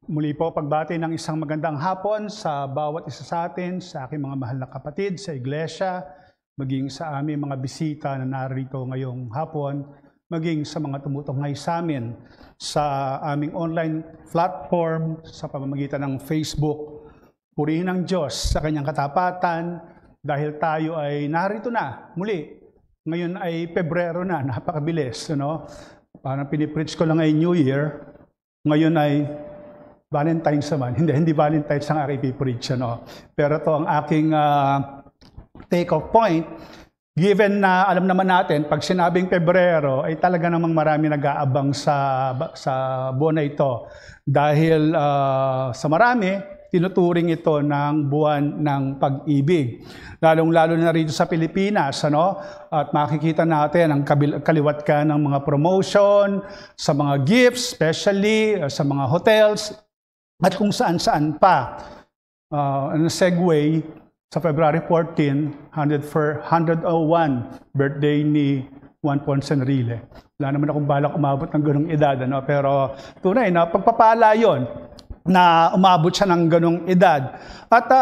Muli po pagbati ng isang magandang hapon sa bawat isa sa atin, sa aking mga mahal na kapatid sa iglesia, maging sa aming mga bisita na narito ngayong hapon, maging sa mga tumutunghay sa amin sa aming online platform sa pamamagitan ng Facebook. Purihin ng Diyos sa kanyang katapatan dahil tayo ay narito na muli. Ngayon ay Pebrero na, napakabilis. Parang pinipreach ko lang ay New Year, ngayon ay Valentine's naman. Hindi Valentine's ang aking ipipreach. Pero ito ang aking take-off point. Given na alam naman natin, pag sinabing Pebrero, ay talaga namang marami nag-aabang sa buwan na ito. Dahil sa marami, tinuturing ito ng buwan ng pag-ibig. Lalong-lalo na rito sa Pilipinas, At makikita natin ang kaliwat ka ng mga promotion, sa mga gifts, especially sa mga hotels, at kung saan-saan pa. Segue sa February 14, 101 birthday ni Juan Ponce Enrile. Wala naman akong balak umabot ng ganong edad, pero tunay na pagpapala yon na umabot siya ng ganong edad. At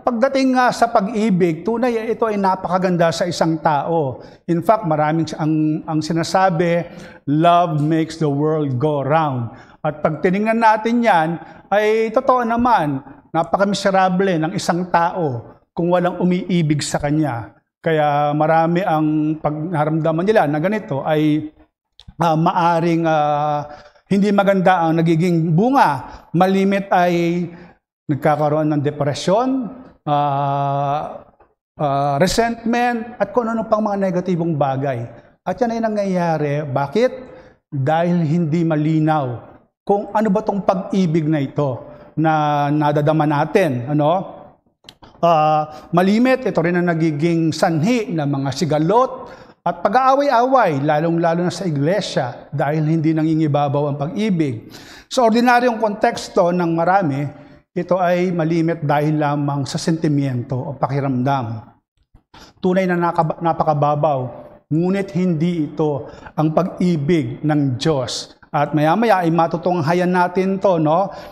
pagdating sa pag-ibig, tunay ito ay napakaganda sa isang tao. In fact, maraming ang sinasabi, love makes the world go round. At pag tinignan natin yan, ay totoo naman, napakamiserable ng isang tao kung walang umiibig sa kanya. Kaya marami ang pag naramdaman nila na ganito ay maaring hindi maganda ang nagiging bunga. Malimit ay nagkakaroon ng depresyon, resentment, at kung ano pang mga negatibong bagay. At yan ay nangyayari. Bakit? Dahil hindi malinaw kung ano ba tong pag-ibig na ito na nadadama natin. Malimit, ito rin ang nagiging sanhi ng mga sigalot at pag-aaway-away, lalong-lalo na sa iglesia, dahil hindi nangingibabaw ang pag-ibig. Sa ordinaryong konteksto ng marami, ito ay malimit dahil lamang sa sentimiento o pakiramdam. Tunay na napakababaw, ngunit hindi ito ang pag-ibig ng Diyos. At maya-maya ay matutunghayan natin to,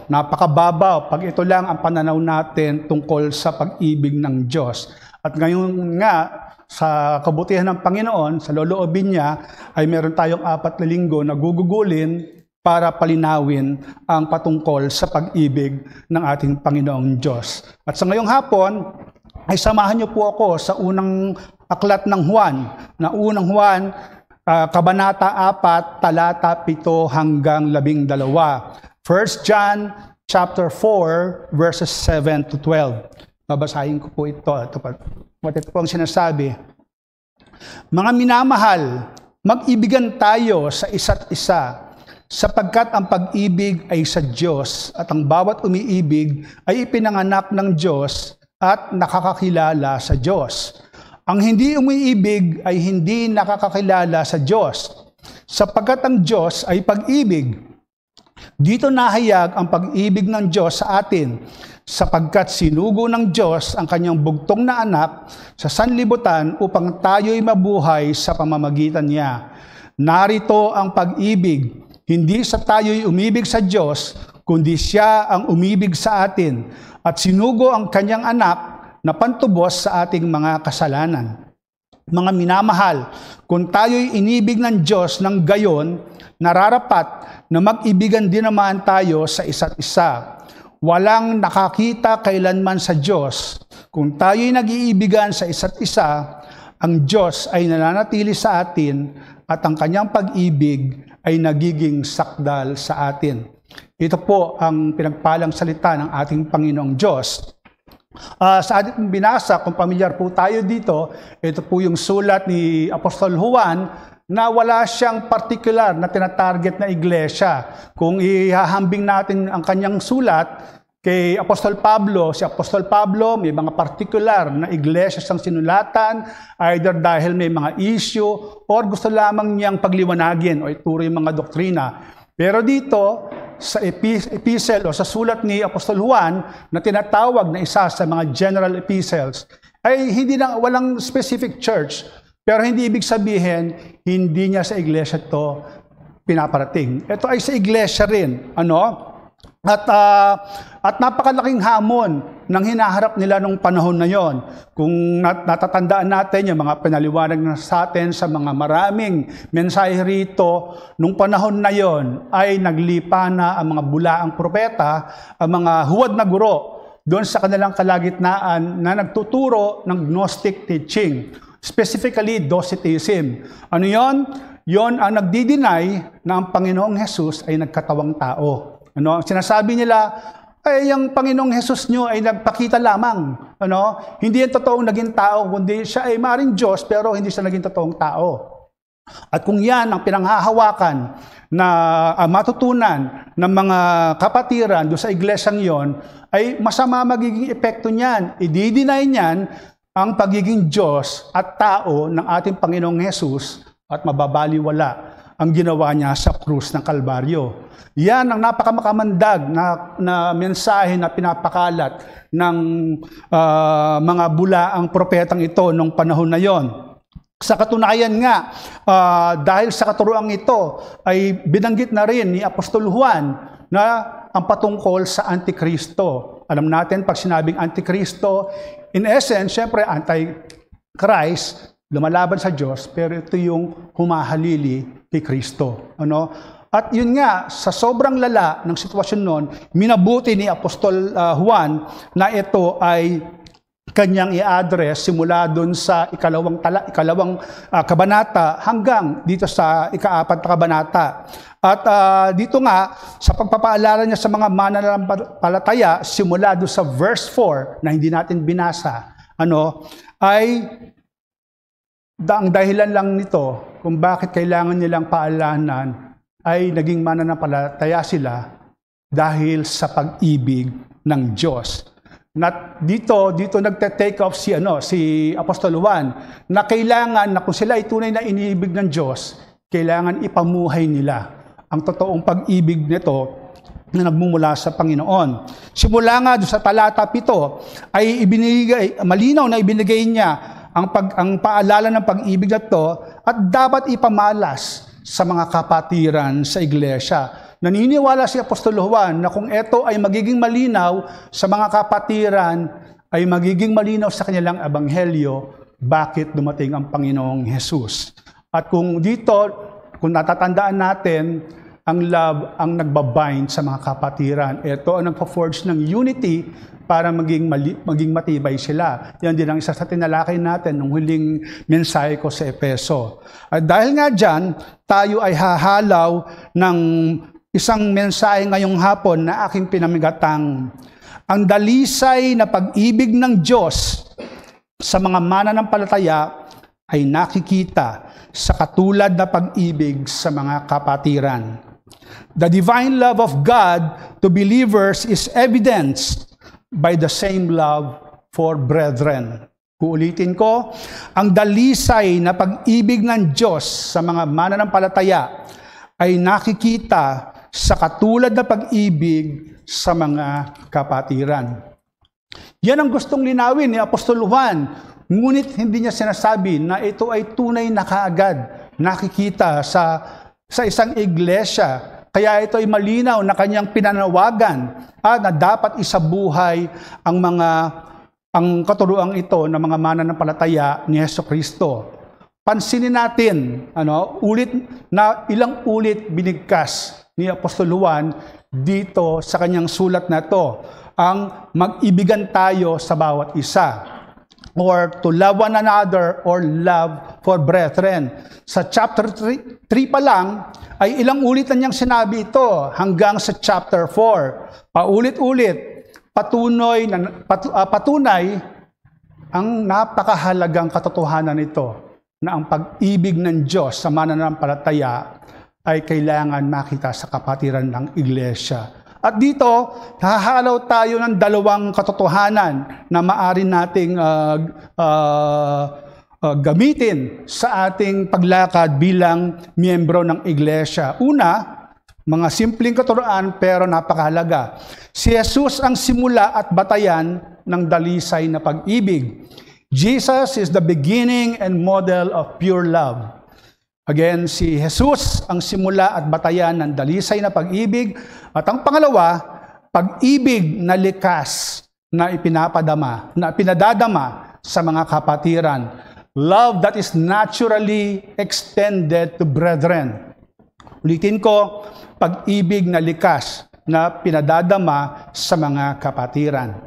Napakababaw pag ito lang ang pananaw natin tungkol sa pag-ibig ng Diyos. At ngayon nga, sa kabutihan ng Panginoon, sa loloobin niya, ay meron tayong 4 na linggo na gugugulin para palinawin ang patungkol sa pag-ibig ng ating Panginoong Diyos. At sa ngayong hapon, ay samahan niyo po ako sa unang aklat ng Juan, na unang Juan, Kabanata 4, talata 7 hanggang 12. 1 John chapter 4, verses 7 to 12. Babasahin ko po ito. Ito po ang sinasabi. Mga minamahal, mag-ibigan tayo sa isa't isa, sapagkat ang pag-ibig ay sa Diyos at ang bawat umiibig ay ipinanganak ng Diyos at nakakakilala sa Diyos. Ang hindi umiibig ay hindi nakakakilala sa Diyos, sapagkat ang Diyos ay pag-ibig. Dito nahayag ang pag-ibig ng Diyos sa atin, sapagkat sinugo ng Diyos ang kanyang bugtong na anak sa sanlibutan upang tayo'y mabuhay sa pamamagitan niya. Narito ang pag-ibig, hindi sa tayo'y umibig sa Diyos, kundi siya ang umibig sa atin, at sinugo ang kanyang anak na pantubos sa ating mga kasalanan. Mga minamahal, kung tayo'y inibig ng Diyos ng gayon, nararapat na mag-ibigan din naman tayo sa isa't isa. Walang nakakita kailanman sa Diyos. Kung tayo'y nag-iibigan sa isa't isa, ang Diyos ay nananatili sa atin at ang kanyang pag-ibig ay nagiging sakdal sa atin. Ito po ang pinagpalang salita ng ating Panginoong Diyos. Sa ating binasa, kung pamilyar po tayo dito, ito po yung sulat ni Apostol Juan na wala siyang particular na tinatarget na iglesia. Kung ihahambing natin ang kanyang sulat kay Apostol Pablo, si Apostol Pablo may mga particular na iglesia siyang sinulatan, either dahil may mga issue or gusto lamang niyang pagliwanagin o ituro yung mga doktrina. Pero dito, sa epistle o sa sulat ni Apostol Juan na tinatawag na isa sa mga general epistles, ay walang specific church, pero hindi ibig sabihin, hindi niya sa iglesia to pinaparating. Ito ay sa iglesia rin. At napakalaking hamon ng hinaharap nila nung panahon na yon. Kung natatandaan natin yung mga pinaliwanag na sa atin sa mga maraming mensahe rito, nung panahon na yon ay naglipa na ang mga bulaang propeta, ang mga huwad na guro, doon sa kanilang kalagitnaan na nagtuturo ng Gnostic teaching, specifically Docetism. Ano yon? Yon ang nagdi-deny na ang Panginoong Jesus ay nagkatawang tao. Ang sinasabi nila, ay yung Panginoong Jesus nyo ay nagpakita lamang. Hindi yan totoong naging tao, kundi siya ay maring Diyos, pero hindi siya naging totoong tao. At kung yan ang pinanghahawakan na matutunan ng mga kapatiran doon sa iglesyang yon, ay masama magiging epekto niyan. I-deny niyan ang pagiging Diyos at tao ng ating Panginoong Jesus at mababaliwala ang ginawa niya sa krus ng Kalbaryo. Yan ang napakamakamandag na mensahe na pinapakalat ng mga bulaang propetang ito nung panahon na yon. Sa katunayan nga, dahil sa katuroang ito, ay binanggit na rin ni Apostol Juan na ang patungkol sa Antikristo. Alam natin, pag sinabing Antikristo, in essence, syempre, anti-Christ, lumalaban sa Diyos, pero ito yung humahalili kay Kristo. At yun nga, sa sobrang lala ng sitwasyon noon, minabuti ni Apostol Juan na ito ay kanyang i-address simula doon sa ikalawang kabanata hanggang dito sa ika-4 na kabanata. At dito nga, sa pagpapaalala niya sa mga mananampalataya, simula doon sa verse 4 na hindi natin binasa, ay ang dahilan lang nito kung bakit kailangan nilang paalanan ay naging mananampalataya sila dahil sa pag-ibig ng Diyos. Dito nagte-take off si Apostol Juan na kailangan na kung sila ay tunay na iniibig ng Diyos, kailangan ipamuhay nila ang totoong pag-ibig nito na nagmumula sa Panginoon. Simula nga doon sa talata 7 ay malinaw na ibinigay niya ang paalala ng pag-ibig na ito at dapat ipamalas sa mga kapatiran sa iglesia. Naniniwala si Apostol Juan na kung ito ay magiging malinaw sa mga kapatiran, ay magiging malinaw sa kanilang ebanghelyo, bakit dumating ang Panginoong Jesus. At kung natatandaan natin, ang love ang nagbabind sa mga kapatiran. Ito ang nagpo-forge ng unity para maging matibay sila. Yan din ang isa sa tinalakay natin nung huling mensahe ko sa Efeso. At dahil nga dyan, tayo ay hahalaw ng isang mensahe ngayong hapon na aking pinamigatang ang dalisay na pag-ibig ng Diyos sa mga mananampalataya ay nakikita sa katulad na pag-ibig sa mga kapatiran. The divine love of God to believers is evidenced by the same love for brethren. Uulitin ko, ang dalisay na pag-ibig ng Diyos sa mga mananampalataya ay nakikita sa katulad na pag-ibig sa mga kapatiran. Yan ang gustong linawin ni Apostol Juan, ngunit hindi niya sinasabi na ito ay tunay na kaagad nakikita sa isang iglesia. Kaya ito ay malinaw na kanyang pinanawagan na dapat isabuhay ang katuruang ito ng mga mananampalataya ni Jesucristo. Pansinin natin, ilang ulit binigkas ni Apostol Juan dito sa kanyang sulat na ito, ang mag-ibigan tayo sa bawat isa, or to love one another, or love for brethren. Sa chapter 3 pa lang, ay ilang ulit na niyang sinabi ito hanggang sa chapter 4. Paulit-ulit, patunay ang napakahalagang katotohanan nito na ang pag-ibig ng Diyos sa mananampalataya ay kailangan makita sa kapatiran ng iglesia. At dito, hahalaw tayo ng dalawang katotohanan na maaari nating gamitin sa ating paglakad bilang miyembro ng iglesia. Una, mga simpleng katuroan pero napakahalaga. Si Jesus ang simula at batayan ng dalisay na pag-ibig. Jesus is the beginning and model of pure love. Again, si Jesus ang simula at batayan ng dalisay na pag-ibig. At ang pangalawa, pag-ibig na likas na pinadadama sa mga kapatiran. Love that is naturally extended to brethren. Ulitin ko, pag-ibig na likas na pinadadama sa mga kapatiran.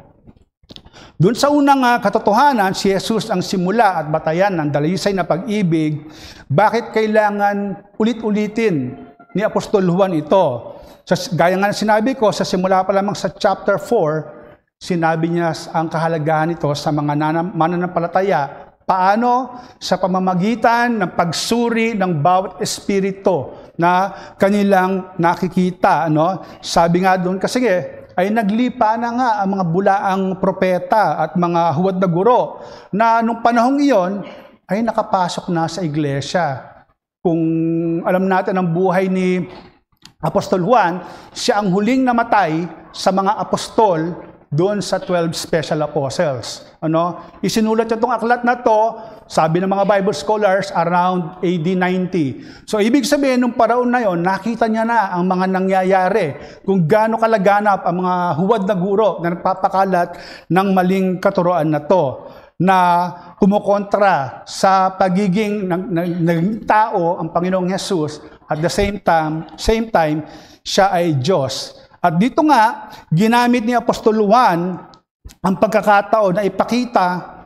Doon sa unang katotohanan, si Jesus ang simula at batayan ng dalisay na pag-ibig. Bakit kailangan ulit-ulitin ni Apostol Juan ito? Gaya nga sinabi ko, sa simula pa lamang sa chapter 4, sinabi niya ang kahalagahan nito sa mga mananampalataya. Paano? Sa pamamagitan ng pagsuri ng bawat espiritu na kanilang nakikita. Sabi nga doon kasi ay naglipa na nga ang mga bulaang propeta at mga huwad na guro na nung panahong iyon ay nakapasok na sa iglesia. Kung alam natin ang buhay ni Apostol Juan, siya ang huling namatay sa mga apostol doon sa 12 special apostles. Isinulat niya itong aklat na to, sabi ng mga Bible scholars, around AD 90. So, ibig sabihin, nung paraon na yon, nakita niya na ang mga nangyayari, kung gaano kalaganap ang mga huwad na guro na nagpapakalat ng maling katuroan na to, na kumukontra sa pagiging ng tao ang Panginoong Hesus, at the same time, siya ay Diyos. At dito nga, ginamit ni Apostol Juan ang pagkakataon na ipakita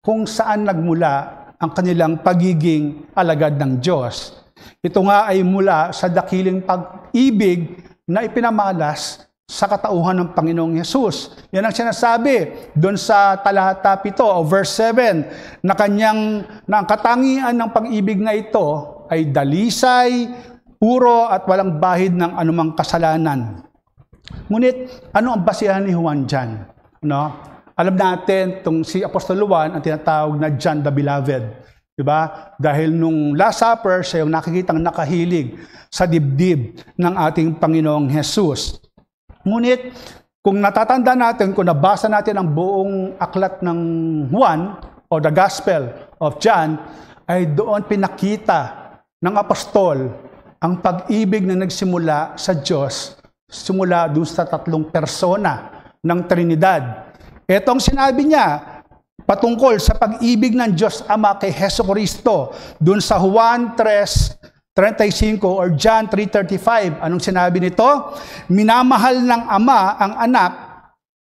kung saan nagmula ang kanilang pagiging alagad ng Diyos. Ito nga ay mula sa dakiling pag-ibig na ipinamalas sa katauhan ng Panginoong Hesus. Yan ang sinasabi doon sa talata 7 o verse 7 na ang katangian ng pag-ibig na ito ay dalisay, puro at walang bahid ng anumang kasalanan. Ngunit, ano ang basihan ni Juan dyan? Alam natin, si Apostol Juan ang tinatawag na John the Beloved. Diba? Dahil nung Last Supper, siya yung nakikitang nakahilig sa dibdib ng ating Panginoong Hesus. Ngunit, kung natatanda natin, kung nabasa natin ang buong aklat ng Juan, o the Gospel of John, ay doon pinakita ng apostol ang pag-ibig na nagsimula sa Diyos, simula doon sa tatlong persona ng Trinidad. Ito ang sinabi niya patungkol sa pag-ibig ng Diyos Ama kay Jesucristo doon sa Juan 3:35 or John 3:35. Anong sinabi nito? Minamahal ng Ama ang anak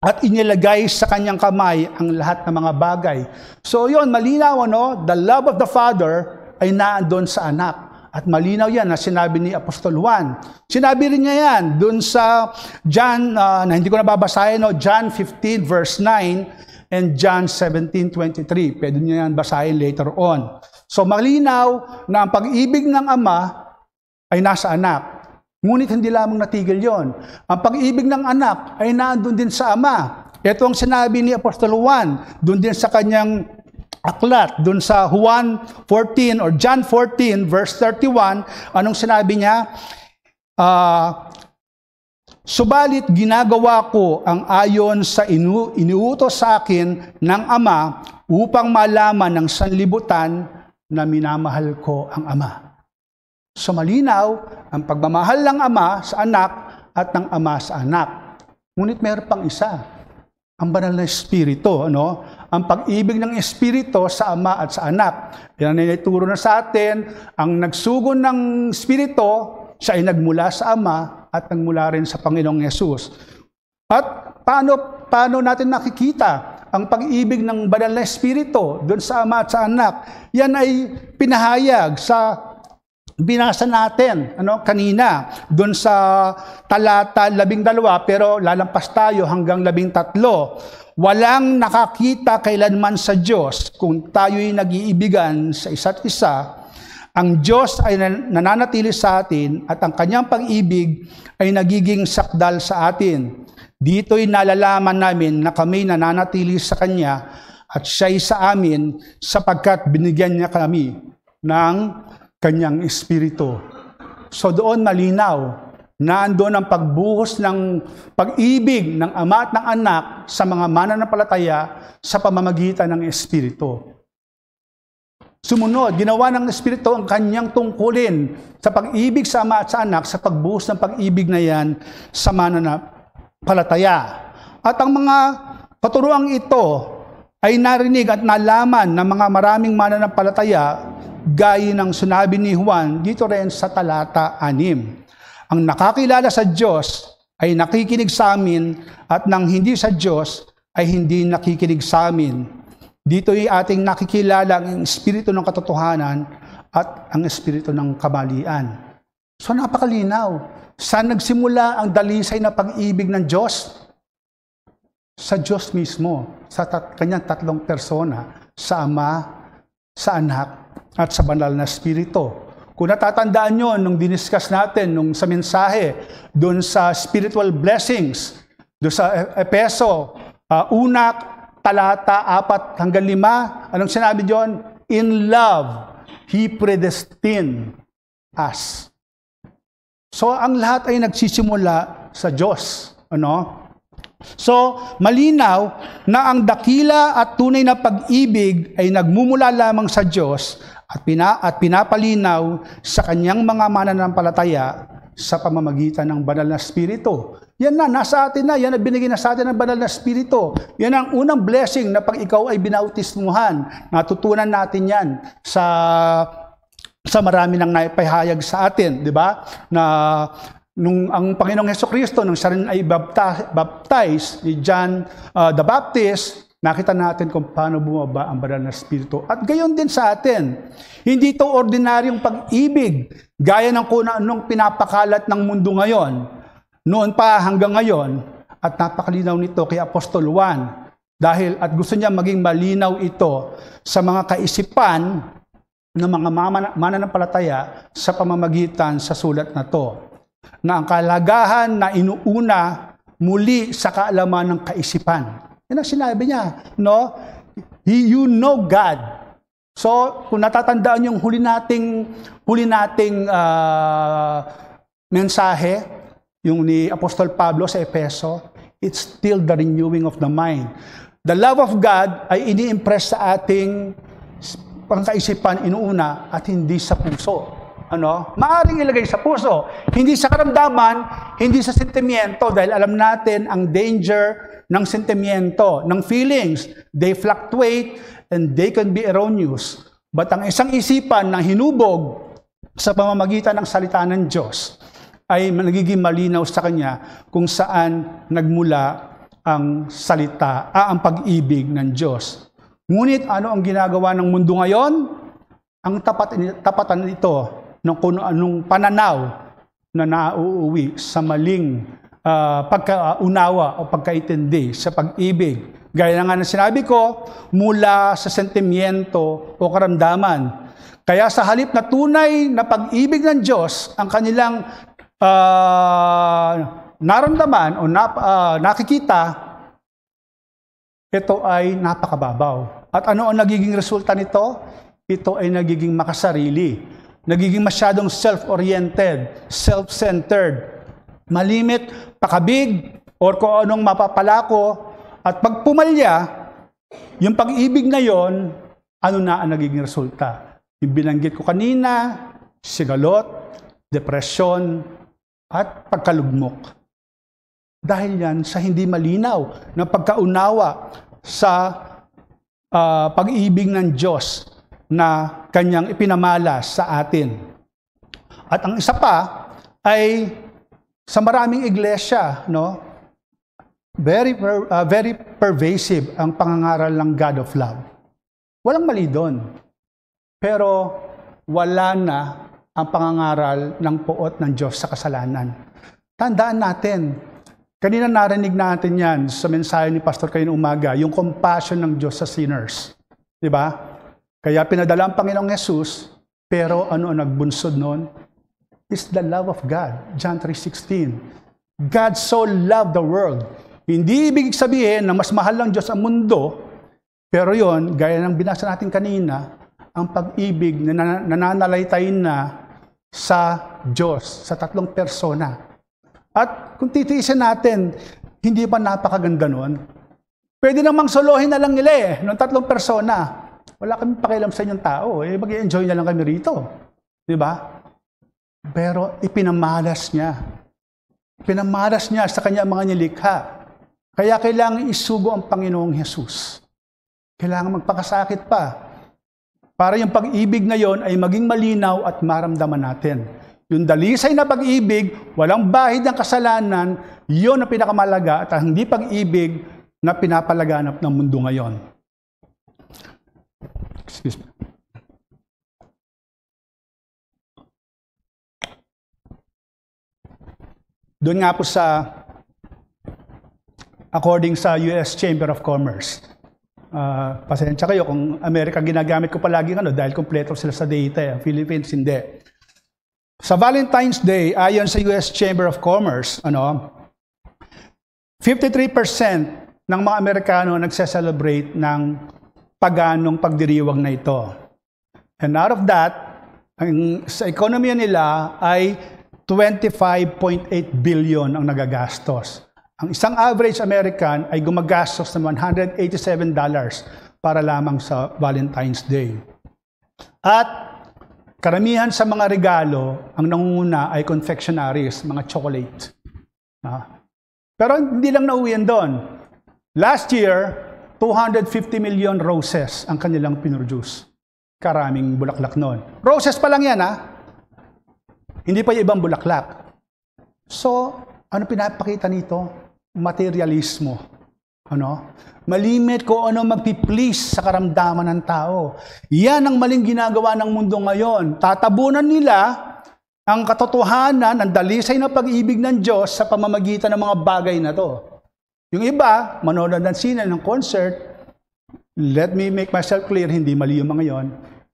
at inilagay sa kanyang kamay ang lahat ng mga bagay. So yun, malinaw, the love of the Father ay naandun sa anak. At malinaw yan na sinabi ni Apostol Juan. Sinabi rin niya yan dun sa John, na hindi ko nababasahin, John 15 verse 9 and John 17:23. Pwede niyo yan basahin later on. So malinaw na ang pag-ibig ng Ama ay nasa anak. Ngunit hindi lamang natigil yon. Ang pag-ibig ng anak ay naandun din sa Ama. Ito ang sinabi ni Apostol Juan, dun din sa kanyang aklat, dun sa Juan 14 or John 14 verse 31, anong sinabi niya? Subalit ginagawa ko ang ayon sa iniutos sa akin ng Ama upang malaman ng sanlibutan na minamahal ko ang Ama. So malinaw ang pagmamahal ng Ama sa anak at ng Ama sa anak. Ngunit mayroon pang isa, ang banal na Espiritu, ang pag-ibig ng Espiritu sa Ama at sa anak. Yan ang ituro na sa atin, ang nagsugon ng Espiritu, siya ay nagmula sa Ama at nagmula rin sa Panginoong Hesus. At paano natin nakikita ang pag-ibig ng banal na Espiritu doon sa Ama at sa anak? Yan ay pinahayag sa binasa natin kanina doon sa talata 12, pero lalampas tayo hanggang 13. Walang nakakita kailanman sa Diyos kung tayo'y nag-iibigan sa isa't isa. Ang Diyos ay nananatili sa atin at ang kanyang pag-ibig ay nagiging sakdal sa atin. Dito'y nalalaman namin na kami nananatili sa Kanya at Siya'y sa amin sapagkat binigyan niya kami ng Kanyang Espiritu. So doon malinaw na andun ang pagbuhos ng pag-ibig ng Ama at ng Anak sa mga mananampalataya sa pamamagitan ng Espiritu. Sumunod, ginawa ng Espiritu ang kanyang tungkulin sa pag-ibig sa Ama at sa Anak, sa pagbuhos ng pag-ibig na yan sa palataya. At ang mga katuruang ito ay narinig at nalaman ng mga maraming mananampalataya gaya ng sinabi ni Juan dito rin sa talata 6. Ang nakakilala sa Diyos ay nakikinig sa amin at nang hindi sa Diyos ay hindi nakikinig sa amin. Dito ay ating nakikilala ang espiritu ng katotohanan at ang espiritu ng kamalian. So napakalinaw. Saan nagsimula ang dalisay na pag-ibig ng Diyos? Sa Diyos mismo, sa kanyang tatlong persona, sa Ama, sa Anak, at sa Banal na Espiritu. Kung natatandaan nyo, nung diniscuss natin, nung sa mensahe, doon sa spiritual blessings, doon sa Efeso, una, talata 4 hanggang 5, anong sinabi doon? In love, He predestined us. So, ang lahat ay nagsisimula sa Diyos. Ano? So, malinaw na ang dakila at tunay na pag-ibig ay nagmumula lamang sa Diyos at pinapalinaw sa kanyang mga mananampalataya sa pamamagitan ng Banal na Espiritu. Yan na, nasa atin na. Yan ang binigay na sa atin ng Banal na Espiritu. Yan ang unang blessing na pag ikaw ay binautismuhan. Natutunan natin yan sa marami nang naipahayag sa atin, di ba? Na nung ang Panginoong Hesukristo, nung siya rin ay baptize ni John the Baptist, nakita natin kung paano bumaba ang Banal na Espiritu. At gayon din sa atin. Hindi ito ordinaryong pag-ibig, gaya ng kung anong pinapakalat ng mundo ngayon. Noon pa hanggang ngayon, at napakalinaw nito kay Apostol Juan, dahil at gusto niya maging malinaw ito sa mga kaisipan ng mga mananampalataya sa pamamagitan sa sulat na to, na ang kalagahan na inuuna muli sa kaalaman ng kaisipan. Yan ang sinabi niya, no? You know God. So, kung natatandaan yung huli nating mensahe, yung ni Apostol Pablo sa Efeso, it's still the renewing of the mind. The love of God ay ini-impress sa ating pangkaisipan inuuna at hindi sa puso. Ano? Maaring ilagay sa puso, hindi sa karamdaman, hindi sa sentimiento, dahil alam natin ang danger ng sentimiento, ng feelings. They fluctuate and they can be erroneous. But ang isang isipan na hinubog sa pamamagitan ng salita ng Diyos ay nagiging malinaw sa kanya kung saan nagmula ang salita, ang pag-ibig ng Diyos. Ngunit ano ang ginagawa ng mundo ngayon? Ang tapatan nito ng kung anong pananaw na nauuwi sa maling pagkaunawa o pagkaintindi sa pag-ibig. Gaya nga na sinabi ko, mula sa sentimiento o karamdaman. Kaya sa halip na tunay na pag-ibig ng Diyos, ang kanilang naramdaman o nakikita, ito ay napakababaw. At ano ang nagiging resulta nito? Ito ay nagiging makasarili. Nagiging masyadong self-oriented, self-centered, malimit, pakabig, or kung anong mapapalako. At pag pumalya, yung pag-ibig na yon, ano na ang nagiging resulta? Yung binanggit ko kanina, sigalot, depresyon, at pagkalugmok. Dahil yan sa hindi malinaw na pagkaunawa sa pag-ibig ng Diyos na kanyang ipinamalas sa atin. At ang isa pa ay sa maraming iglesia, no? Very pervasive ang pangangaral ng God of love. Walang mali doon. Pero wala na ang pangangaral ng puot ng Diyos sa kasalanan. Tandaan natin, kanina narinig natin yan sa mensahe ni Pastor kanina umaga, yung compassion ng Diyos sa sinners. Diba? Kaya pinadala ang Panginoong Jesus, pero ano ang nagbunsod noon? Is the love of God. John 3:16. God so loved the world. Hindi ibig sabihin na mas mahal lang Diyos ang mundo, pero yon, gaya ng binasa natin kanina, ang pag-ibig na nananalaytay na sa Diyos, sa tatlong persona. At kung titiisin natin, hindi ba napakaganda nun? Pwede namang solohin na lang nila ng tatlong persona. Wala kami pakialam sa inyong tao. Mag-i-enjoy na lang kami rito. Di ba? Pero ipinamalas niya. Pinamalas niya sa kanya mga nilikha. Kaya kailangan isugo ang Panginoong Hesus. Kailangan magpakasakit pa. Para yung pag-ibig ngayon ay maging malinaw at maramdaman natin. Yung dalisay na pag-ibig, walang bahid ng kasalanan, yun ang pinakamalaga at hindi pag-ibig na pinapalaganap ng mundo ngayon. Excuse me. Doon nga po according sa US Chamber of Commerce, pasensya kayo kung Amerika ginagamit ko palagi dahil kompleto sila sa data, Philippines hindi. Sa Valentine's Day, ayon sa US Chamber of Commerce, 53% ng mga Amerikano nagse-celebrate ng paganong pagdiriwang na ito. And out of that, sa ekonomiya nila ay 25.8 billion ang nagagastos. Ang isang average American ay gumagastos ng $187 para lamang sa Valentine's Day. At karamihan sa mga regalo, ang nangunguna ay confectionaries, mga chocolate. Pero hindi lang nauwian doon. Last year, 250 million roses ang kanilang pinroduce. Karaming bulaklak noon. Roses pa lang yan, Hindi pa yung ibang bulaklak. So, ano pinapakita nito? Materialismo. Malimit kung ano magpi-please sa karamdaman ng tao. Yan ang maling ginagawa ng mundo ngayon. Tatabunan nila ang katotohanan, ang dalisay na pag-ibig ng Diyos sa pamamagitan ng mga bagay na to. Yung iba, manonood ng sine, ng concert, let me make myself clear, hindi mali yung mga yon,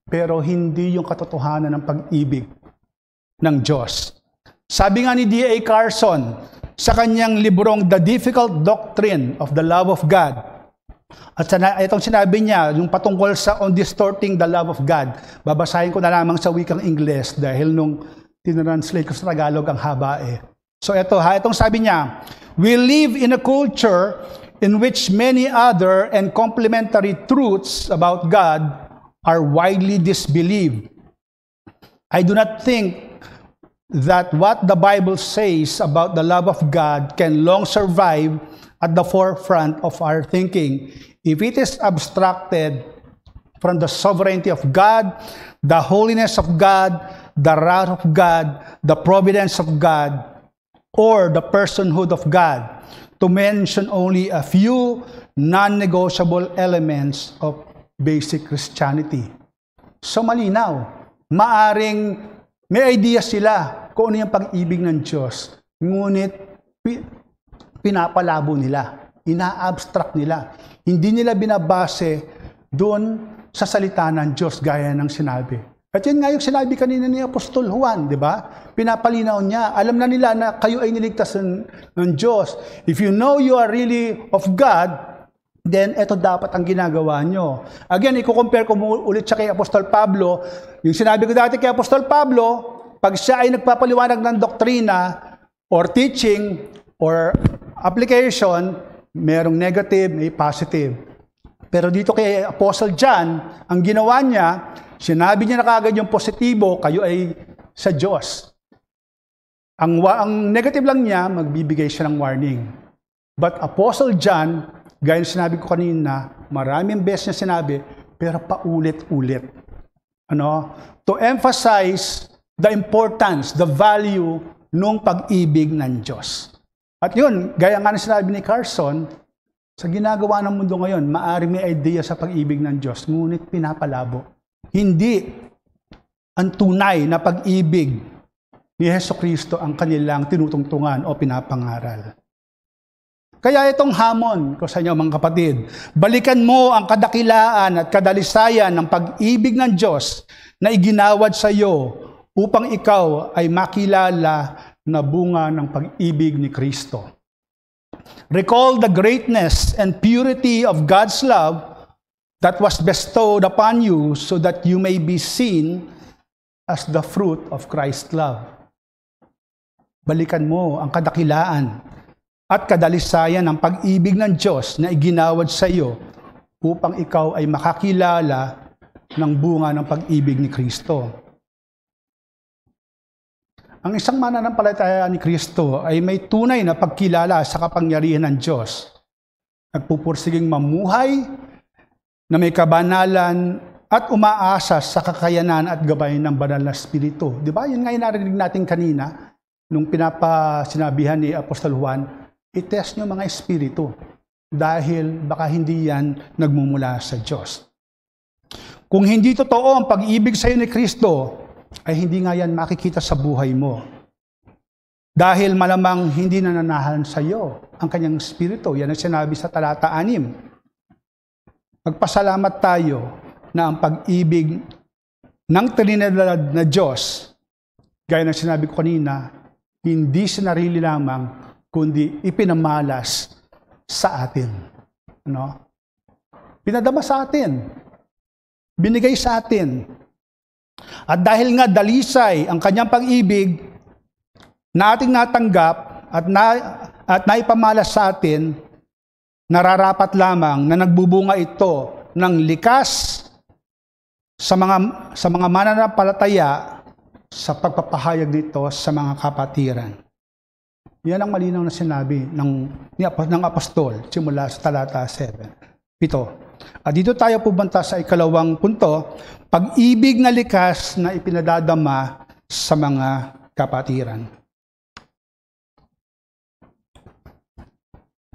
pero hindi yung katotohanan ng pag-ibig ng Diyos. Sabi nga ni D.A. Carson, sa kanyang librong The Difficult Doctrine of the Love of God, at itong sinabi niya, yung patungkol sa On Distorting the Love of God, babasahin ko na lamang sa wikang Ingles dahil nung tinranslate ko sa Tagalog ang haba So itong sabi niya, we live in a culture in which many other and complementary truths about God are widely disbelieved. I do not think that what the Bible says about the love of God can long survive at the forefront of our thinking if it is abstracted from the sovereignty of God, the holiness of God, the wrath of God, the providence of God, or the personhood of God, to mention only a few non-negotiable elements of basic Christianity. So malinaw, maaring may idea sila kung ano yung pag-ibig ng Diyos, ngunit pinapalabo nila, ina-abstract nila. Hindi nila binabase doon sa salita ng Diyos gaya ng sinabi. At yun nga yung sinabi kanina ni Apostol Juan, di ba? Pinapalinaw niya. Alam na nila na kayo ay niligtas ng Diyos. If you know you are really of God, then ito dapat ang ginagawa nyo. Again, i-compare ko ulit siya kay Apostol Pablo. Yung sinabi ko dati kay Apostol Pablo, pag siya ay nagpapaliwanag ng doktrina or teaching or application, merong negative, may positive. Pero dito kay Apostle John, ang ginawa niya, sinabi niya na kaagad yung positibo, kayo ay sa Diyos. Ang negative lang niya, magbibigay siya ng warning. But Apostle John, gaya ng sinabi ko kanina, maraming beses niya sinabi, pero paulit-ulit. To emphasize the importance, the value nung pag-ibig ng Diyos. At yun, gaya nga ng sinabi ni Carson, sa ginagawa ng mundo ngayon, maaaring may idea sa pag-ibig ng Diyos, ngunit pinapalabo. Hindi ang tunay na pag-ibig ni Jesucristo ang kanilang tinutungtungan o pinapangaral. Kaya itong hamon ko sa inyo mga kapatid, balikan mo ang kadakilaan at kadalisayan ng pag-ibig ng Diyos na iginawad sa iyo upang ikaw ay makilala na bunga ng pag-ibig ni Kristo. Recall the greatness and purity of God's love that was bestowed upon you so that you may be seen as the fruit of Christ's love. Balikan mo ang kadakilaan at kadalisayan ng pag-ibig ng Diyos na iginawad sa iyo upang ikaw ay makakilala ng bunga ng pag-ibig ni Kristo. ang isang mananampalataya ni Kristo ay may tunay na pagkilala sa kapangyarihan ng Diyos. Nagpupursiging mamuhay na may kabanalan at umaasa sa kakayanan at gabay ng banal na Espiritu. Di ba? Yun nga yung narinig natin kanina nung sinabihan ni Apostol Juan, i-test nyo mga Espiritu dahil baka hindi yan nagmumula sa Diyos. Kung hindi totoo ang pag-ibig sa iyo ni Kristo, ay hindi nga yan makikita sa buhay mo. Dahil malamang hindi nananahan sa iyo ang kanyang Espiritu. Yan ang sinabi sa talata 6. Magpasalamat tayo na ang pag-ibig ng Trinidad na Diyos, gaya ng sinabi ko kanina, hindi sinarili lamang, kundi ipinamalas sa atin. Ano? Pinadama sa atin. Binigay sa atin. At dahil nga dalisay ang kanyang pag-ibig na ating natanggap at naipamalas sa atin, nararapat lamang na nagbubunga ito ng likas sa mga mananampalataya sa pagpapahayag nito sa mga kapatiran. Yan ang malinaw na sinabi ng apostol simula sa talata 7. At dito tayo pupunta sa ikalawang punto, pag-ibig na likas na ipinadadama sa mga kapatiran.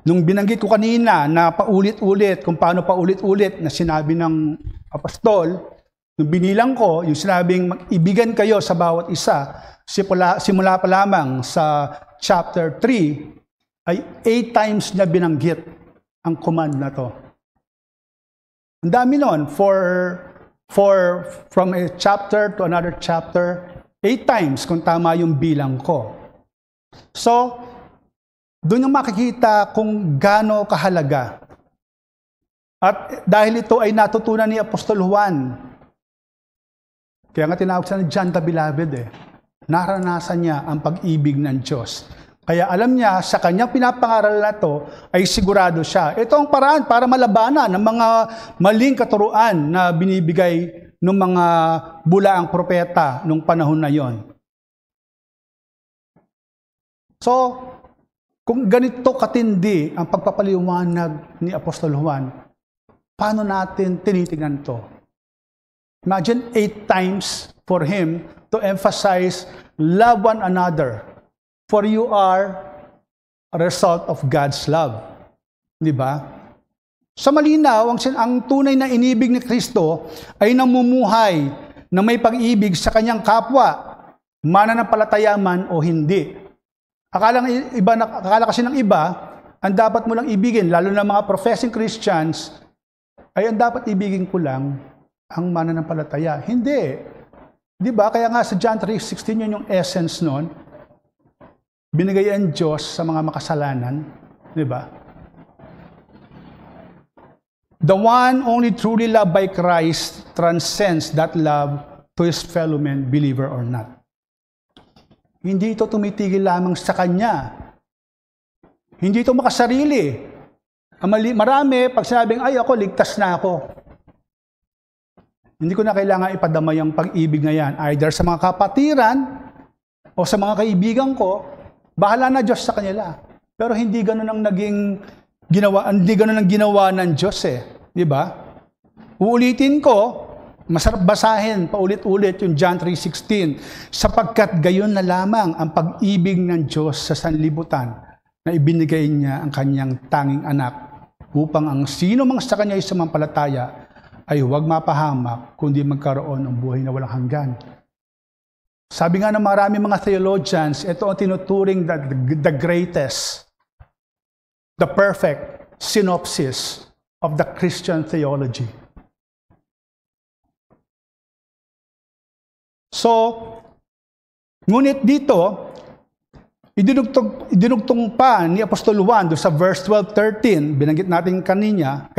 Nung binanggit ko kanina na paulit-ulit, kung paano paulit-ulit na sinabi ng apostol, nung binilang ko, yung sinabing mag-ibigan kayo sa bawat isa, simula pa lamang sa chapter 3, ay 8 times niya binanggit ang command na to. Ang dami nun, from a chapter to another chapter, 8 times kung tama yung bilang ko. So, doon yung makikita kung gaano kahalaga. At dahil ito ay natutunan ni Apostol Juan, kaya nga tinawag siya ni John the Beloved naranasan niya ang pag-ibig ng Diyos. Kaya alam niya, sa kanyang pinapangaral na ito, ay sigurado siya. Ito ang paraan para malabanan ng mga maling katuruan na binibigay ng mga bulaang propeta nung panahon na yon. So, kung ganito katindi ang pagpapaliwanag ni Apostol Juan, paano natin tinitingnan ito? Imagine 8 times for him to emphasize, love one another. For you are a result of God's love. Di ba? Sa malinaw, ang tunay na inibig ni Kristo ay namumuhay na may pag-ibig sa kanyang kapwa, mananampalataya man o hindi. Akala kasi ng iba, ang dapat mo lang ibigin, lalo na mga professing Christians, ay ang dapat ibigin ko lang ang mananampalataya. Hindi. Di ba? Kaya nga sa John 3:16, yun yung essence nun. Binigay ang Diyos sa mga makasalanan, di ba? The one only truly loved by Christ transcends that love to his fellow man, believer or not. Hindi ito tumitigil lamang sa kanya. Hindi ito makasarili. Marami, pag sinabing, ay ako, ligtas na ako. Hindi ko na kailangan ipadama yung pag-ibig na yan, either sa mga kapatiran o sa mga kaibigan ko. Bahala na Diyos sa kanila. Pero hindi ganoon ang ginawa ng Diyos Di ba? Uulitin ko, masarap basahin paulit-ulit yung John 3:16, sapagkat gayon na lamang ang pag-ibig ng Diyos sa sanlibutan na ibinigay niya ang kanyang tanging anak upang ang sino mang sa kanya ay sumampalataya ay huwag mapahamak kundi magkaroon ng buhay na walang hanggan. Sabi nga ng marami mga theologians, ito ang tinuturing the greatest, the perfect synopsis of the Christian theology. So, ngunit dito, idinugtong pa ni Apostol Juan sa verse 12-13, binanggit natin kanina,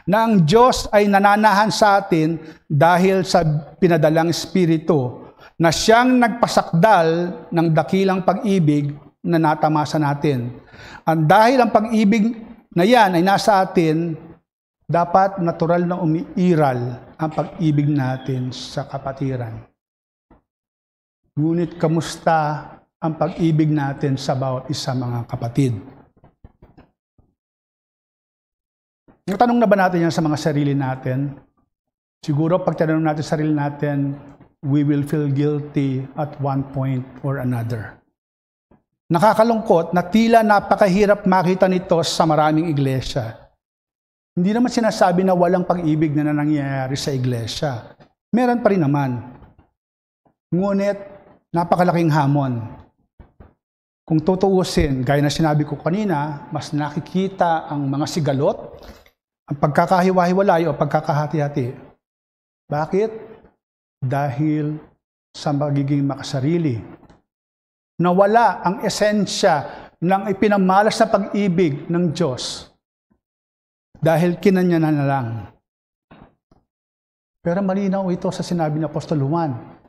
na ang Diyos ay nananahan sa atin dahil sa pinadalang Espiritu, na siyang nagpasakdal ng dakilang pag-ibig na natamasa natin. At dahil ang pag-ibig na yan ay nasa atin, dapat natural na umiiral ang pag-ibig natin sa kapatiran. Ngunit kamusta ang pag-ibig natin sa bawat isa, mga kapatid? Natanong na ba natin yan sa mga sarili natin? Siguro pag tinanong natin sa sarili natin, we will feel guilty at one point or another. Nakakalungkot na tila napakahirap makita nito sa maraming iglesia. Hindi naman sinasabi na walang pag-ibig na nangyayari sa iglesia. Meron pa rin naman. Ngunit, napakalaking hamon. Kung tutuusin, gaya na sinabi ko kanina, mas nakikita ang mga sigalot, ang pagkakahiwa-hiwalay o pagkakahati-hati. Bakit? Dahil sa magiging makasarili. Nawala ang esensya ng ipinamalas na pag-ibig ng Diyos dahil kinanya na lang. Pero malinaw ito sa sinabi ni Apostol Juan.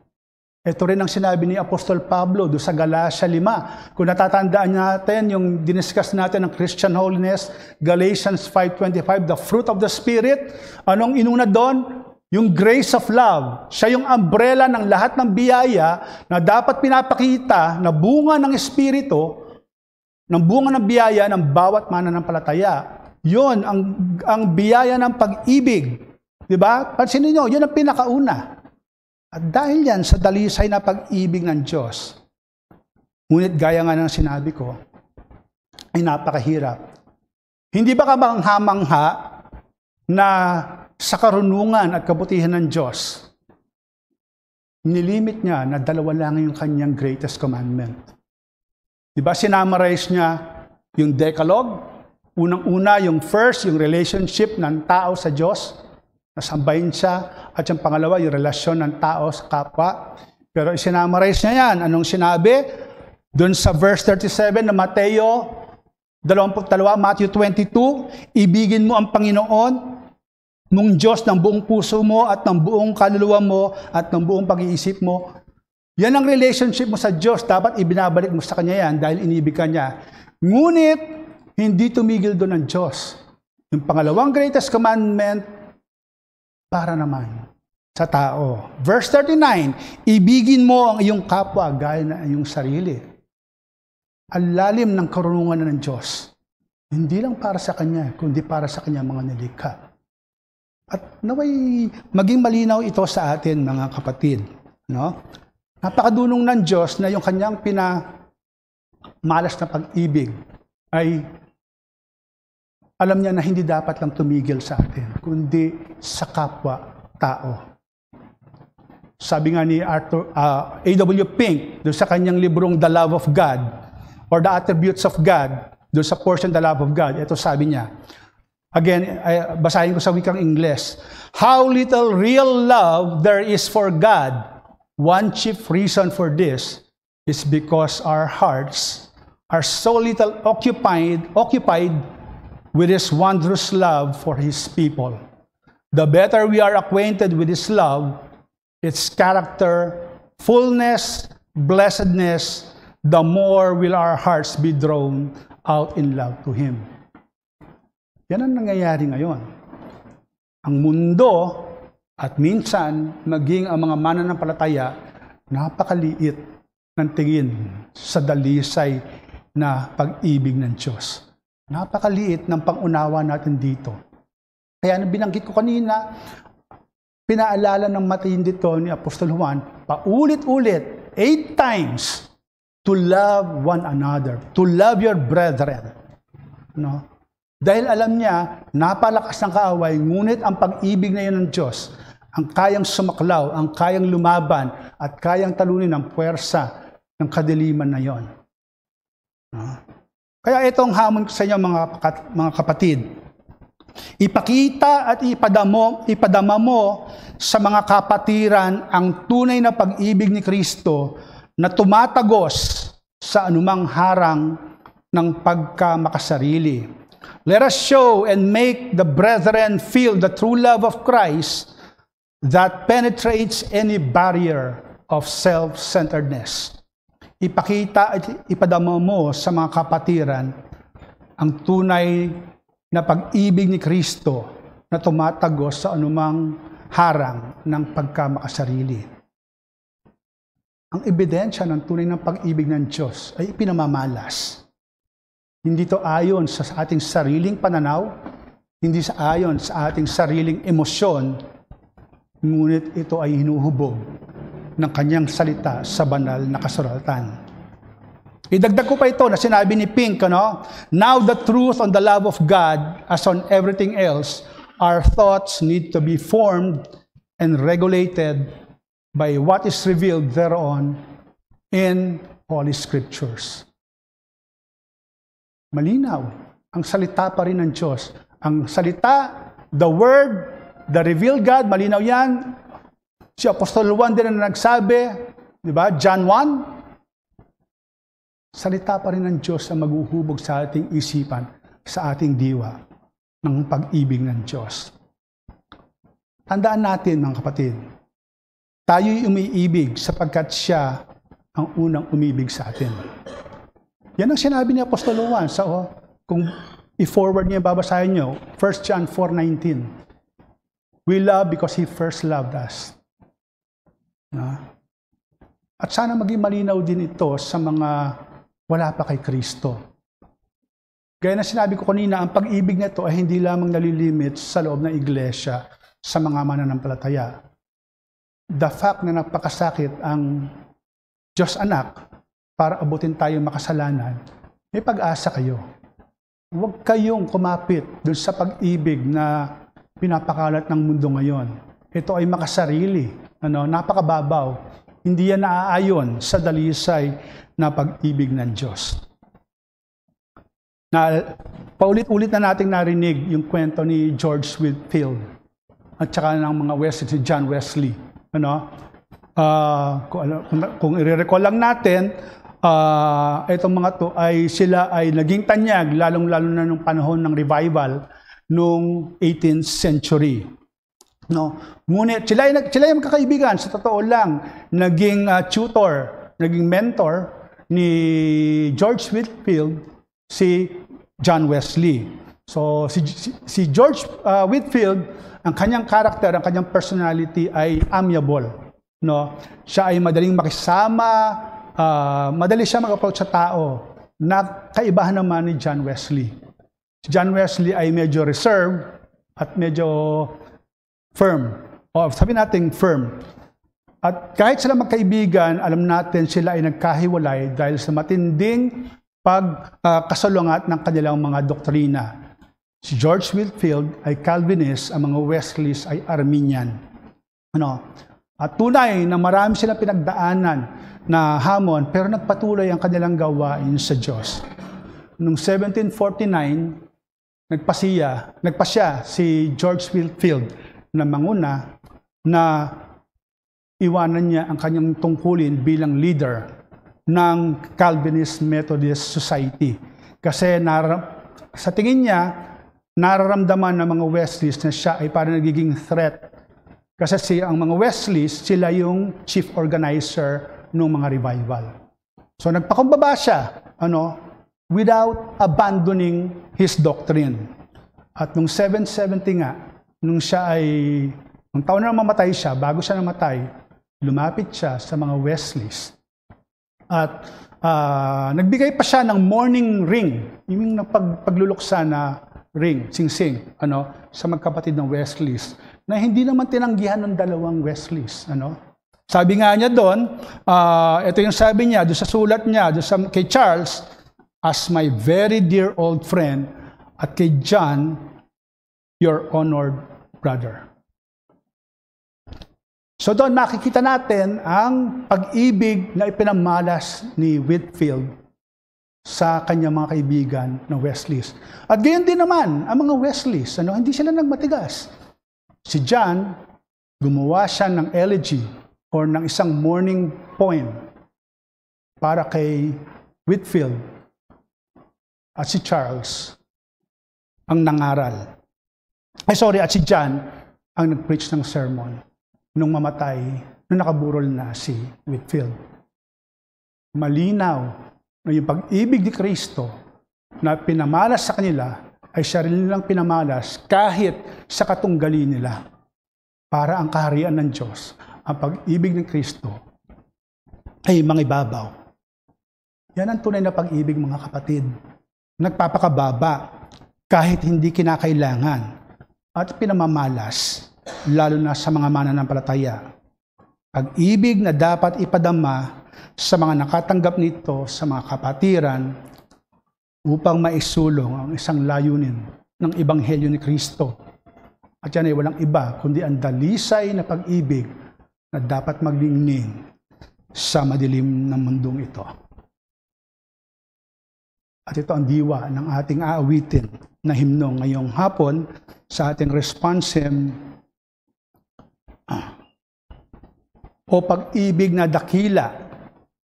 Ito rin ang sinabi ni Apostol Pablo doon sa Galatia 5. Kung natatandaan natin yung diniscuss natin ng Christian holiness, Galatians 5:25, the fruit of the Spirit. Anong inuna doon? Yung grace of love. Siya yung umbrella ng lahat ng biyaya na dapat pinapakita na bunga ng Espiritu, ng bunga ng biyaya ng bawat mananampalataya. Yun, ang biyaya ng pag-ibig. Diba? Pansinin nyo, yun ang pinakauna. At dahil yan sa dalisay na pag-ibig ng Diyos, ngunit gaya nga ng sinabi ko, ay napakahirap. Hindi ba kamangha-mangha na sa karunungan at kabutihan ng Diyos, nilimit niya na 2 lang yung kanyang greatest commandment. Diba, sinamarize niya yung Decalogue, unang-una yung first, yung relationship ng tao sa Diyos, nasambahin siya, at yung pangalawa, yung relasyon ng tao sa kapwa. Pero isinamarize niya yan. Anong sinabi? Doon sa verse 37 na Mateo 22, Matthew 22, ibigin mo ang Panginoon mong Diyos ng buong puso mo at ng buong kaluluwa mo at ng buong pag-iisip mo. Yan ang relationship mo sa Diyos. Dapat ibinabalik mo sa Kanya yan dahil inibig ka niya. Ngunit, hindi tumigil doon ng Diyos. Yung pangalawang greatest commandment, para naman sa tao. Verse 39, ibigin mo ang iyong kapwa gaya na iyong sarili. Ang lalim ng karunungan ng Diyos. Hindi lang para sa Kanya, kundi para sa Kanya mga nilikha. At naway maging malinaw ito sa atin, mga kapatid. No? Napakadunong ng Diyos na yung kanyang pinamalas na pag-ibig ay alam niya na hindi dapat lang tumigil sa atin, kundi sa kapwa-tao. Sabi nga ni A.W. Pink, doon sa kanyang librong The Love of God, or The Attributes of God, doon sa portion The Love of God, ito sabi niya, again, basahin ko sa wikang Ingles. How little real love there is for God. One chief reason for this is because our hearts are so little occupied with His wondrous love for His people. The better we are acquainted with His love, its character, fullness, blessedness, the more will our hearts be drawn out in love to Him. Yan ang nangyayari ngayon. Ang mundo at minsan maging ang mga mananampalataya napakaliit ng tingin sa dalisay na pag-ibig ng Diyos. Napakaliit ng pangunawa natin dito. Kaya binanggit ko kanina, pinaalala ng matindi dito ni Apostol Juan, paulit-ulit, 8 times, to love one another, to love your brethren. No? Dahil alam niya, napalakas ng kaaway, ngunit ang pag-ibig na yun ng Diyos, ang kayang sumaklaw, ang kayang lumaban, at kayang talunin ang puwersa ng kadiliman na yon. Kaya itong hamon ko sa inyo mga kapatid, ipakita at ipadama mo sa mga kapatiran ang tunay na pag-ibig ni Kristo na tumatagos sa anumang harang ng pagkamakasarili. Let us show and make the brethren feel the true love of Christ that penetrates any barrier of self-centeredness. Ipakita at ipadama mo sa mga kapatiran ang tunay na pag-ibig ni Kristo na tumatagos sa anumang harang ng pagkamakasarili. ang ebidensya ng tunay ng pag-ibig ng Diyos ay ipinamamalas. Hindi ito ayon sa ating sariling pananaw, hindi ayon sa ating sariling emosyon, ngunit ito ay hinuhubog ng kanyang salita sa banal na kasuratan. Idagdag ko pa ito na sinabi ni Pink, now the truth on the love of God, as on everything else, our thoughts need to be formed and regulated by what is revealed thereon in Holy Scriptures. Malinaw, ang salita pa rin ng Diyos. Ang salita, the Word, the revealed God, malinaw yan. Si Apostol Juan din na nagsabi, di ba? John 1, salita pa rin ng Diyos ang maghuhubog sa ating isipan, sa ating diwa, ng pag-ibig ng Diyos. Tandaan natin, mga kapatid, tayo'y umiibig sapagkat siya ang unang umibig sa atin. Yan ang sinabi ni Apostol Juan. So, kung i-forward niya, babasahin niyo, 1 John 4:19. We love because He first loved us. At sana maging malinaw din ito sa mga wala pa kay Kristo. Gaya na sinabi ko kanina, ang pag-ibig nito ay hindi lamang nalilimit sa loob ng iglesia sa mga mananampalataya. The fact na napakasakit ang Diyos anak para abutin tayong makasalanan, may pag-asa kayo. Huwag kayong kumapit dun sa pag-ibig na pinapakalat ng mundo ngayon. Ito ay makasarili, napakababaw. Hindi yan naaayon sa dalisay na pag-ibig ng Diyos. Paulit-ulit na nating narinig yung kwento ni George Whitefield at saka ng mga Wesley, si John Wesley. Kung i-recall lang natin, itong mga to ay sila ay naging tanyag, lalong-lalo na nung panahon ng revival noong 18th century. Ngunit sila ay magkakaibigan, sa totoo lang, naging tutor, naging mentor ni George Whitefield, si John Wesley. So si George Whitefield, ang kanyang character, ang kanyang personality ay amiable. Siya ay madaling makisama, madali siya mag-approach sa tao, na kaibahan naman ni John Wesley. Si John Wesley ay medyo reserved at medyo firm. O sabi natin firm. At kahit sila magkaibigan, alam natin sila ay nagkahiwalay dahil sa matinding pagkasalungat ng kanilang mga doktrina. Si George Whitefield ay Calvinist, ang mga Wesleys ay Arminian. At tunay na marami silang pinagdaanan na hamon, pero nagpatuloy ang kanilang gawain sa Diyos. Noong 1749, nagpasya si George Whitefield na manguna na iwanan niya ang kanyang tungkulin bilang leader ng Calvinist Methodist Society. Kasi sa tingin niya, nararamdaman ng mga Wesleys na siya ay parang nagiging threat. Kasi ang mga Wesleys, sila yung chief organizer ng mga revival. So nagpakumbaba siya, without abandoning his doctrine. At nung 770 nga, nung taon na mamatay siya, bago siya namatay, lumapit siya sa mga Wesleys. At nagbigay pa siya ng mourning ring, yung pagluluksa na ring, sing-sing, sa magkapatid ng Wesleys, na hindi naman tinanggihan ng dalawang Wesleys. Sabi nga niya doon, ito yung sabi niya, doon sa sulat niya, kay Charles, as my very dear old friend, at kay John, your honored brother. So doon makikita natin ang pag-ibig na ipinamalas ni Whitefield sa kanyang mga kaibigan na Wesleys. At gayon din naman, ang mga Wesleys, hindi sila nagmatigas. Si John, gumawa siya ng elegy or ng isang mourning poem para kay Whitefield. At si Charles, ang nangaral. At si John, ang nag-preach ng sermon nung mamatay, nung nakaburol na si Whitefield. Malinaw na yung pag-ibig ni Kristo na pinamalas sa kanila ay siya rin nilang pinamalas kahit sa katunggali nila. Para ang kaharian ng Diyos, ang pag-ibig ni Kristo ay mangibabaw. Yan ang tunay na pag-ibig, mga kapatid. Nagpapakababa kahit hindi kinakailangan at pinamamalas, lalo na sa mga mananampalataya. Pag-ibig na dapat ipadama sa mga nakatanggap nito sa mga kapatiran upang maisulong ang isang layunin ng Ebanghelyo ni Kristo. At yan ay walang iba kundi ang dalisay na pag-ibig na dapat maglingning sa madilim ng mundong ito. At ito ang diwa ng ating aawitin na himno ngayong hapon sa ating response hymn, O pag-ibig na dakila.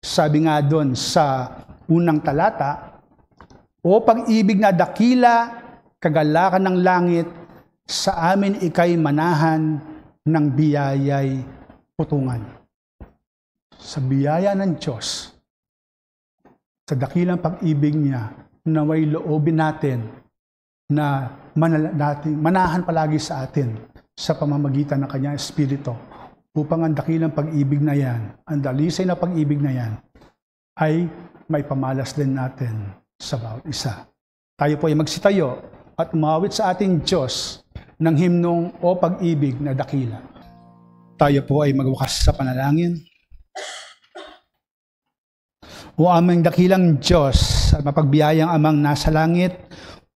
Sabi nga doon sa unang talata, O pag-ibig na dakila, kagalakan ng langit, sa amin ikay manahan ng biyayay putungan. Sa biyaya ng Diyos, sa dakilang pag-ibig niya, naway loobin natin na manahan palagi sa atin sa pamamagitan ng kanyang Espiritu upang ang dakilang pag-ibig na yan, ang dalisay na pag-ibig na yan, ay may pamalas din natin sa bawat isa. Tayo po ay magsitayo at umawit sa ating Diyos ng himnong O pag-ibig na dakila. Tayo po ay magwakas sa panalangin. O aming dakilang Diyos at mapagbiyayang amang nasa langit,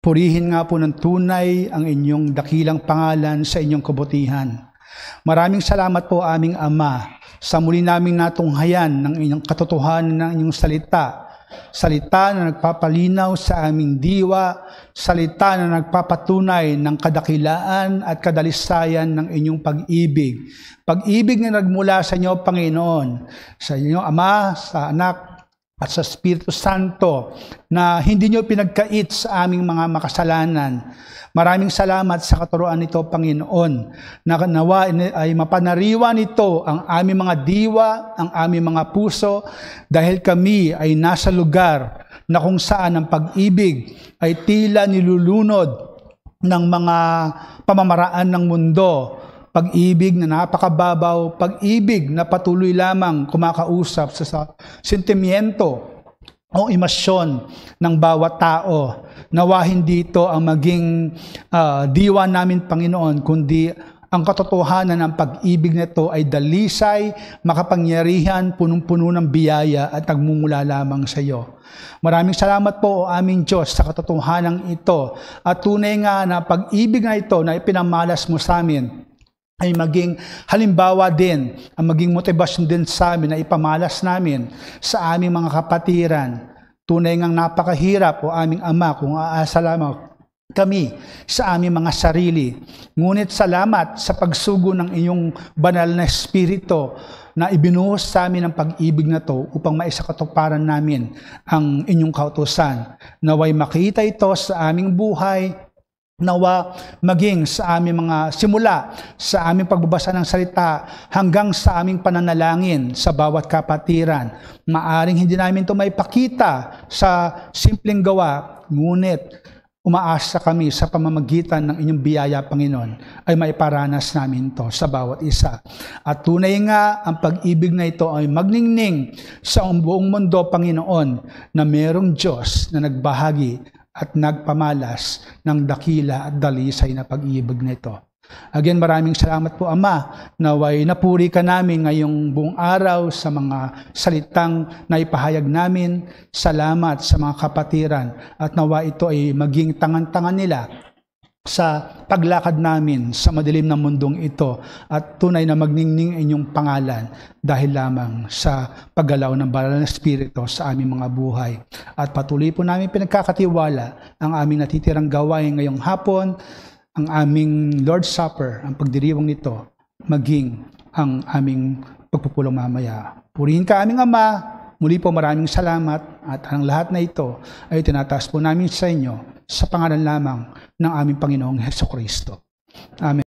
purihin nga po ng tunay ang inyong dakilang pangalan sa inyong kabutihan. Maraming salamat po aming Ama sa muli naming natunghayan ng inyong katotohanan ng inyong salita. Salita na nagpapalinaw sa aming diwa, salita na nagpapatunay ng kadakilaan at kadalisayan ng inyong pag-ibig. Pag-ibig na nagmula sa inyo, Panginoon, sa inyong Ama, sa Anak, at sa Espiritu Santo na hindi nyo pinagkait sa aming mga makasalanan. Maraming salamat sa katuruan nito, Panginoon, na nawa ay mapanariwan nito ang aming mga diwa, ang aming mga puso, dahil kami ay nasa lugar na kung saan ang pag-ibig ay tila nilulunod ng mga pamamaraan ng mundo. Pag-ibig na napakababaw, pag-ibig na patuloy lamang kumakausap sa sentimiento o emosyon ng bawat tao. Nawa hindi ito ang maging diwa namin, Panginoon, kundi ang katotohanan ng pag-ibig nito ay dalisay, makapangyarihan, punong-puno ng biyaya at nagmumula lamang sa iyo. Maraming salamat po, o aming Diyos, sa katotohanan ito. At tunay nga na pag-ibig na ito na ipinamalas mo sa amin, ay maging halimbawa din, ang maging motivasyon din sa amin na ipamalas namin sa aming mga kapatiran. Tunay ngang napakahirap, o aming Ama, kung aasa lamang kami sa aming mga sarili. Ngunit salamat sa pagsugo ng iyong banal na Espiritu na ibinuhos sa amin ang pag-ibig na to upang maisakatuparan namin ang inyong kautusan. Naway makita ito sa aming buhay, nawa maging sa aming mga simula, sa aming pagbabasa ng salita, hanggang sa aming pananalangin sa bawat kapatiran. Maaring hindi namin ito maipakita sa simpleng gawa, ngunit umaasa kami sa pamamagitan ng inyong biyaya, Panginoon, ay maiparanas namin ito sa bawat isa. At tunay nga, ang pag-ibig na ito ay magningning sa buong mundo, Panginoon, na mayroong Diyos na nagbahagi at nagpamalas ng dakila at dalisay na pag-ibig nito. Again, maraming salamat po, Ama, naway napuri ka namin ngayong buong araw sa mga salitang naipahayag namin. Salamat sa mga kapatiran at nawa ito ay maging tangan-tangan nila sa paglakad namin sa madilim na mundong ito at tunay na magningning inyong pangalan dahil lamang sa paggalaw ng banal na Espiritu sa aming mga buhay. At patuloy po namin pinagkakatiwala ang aming natitirang gawain ngayong hapon, ang aming Lord's Supper, ang pagdiriwang nito, maging ang aming pagpupulong mamaya. Purihin ka aming Ama. Muli po maraming salamat at ang lahat na ito ay tinataas po namin sa inyo sa pangalan lamang ng aming Panginoong Hesukristo. Amen.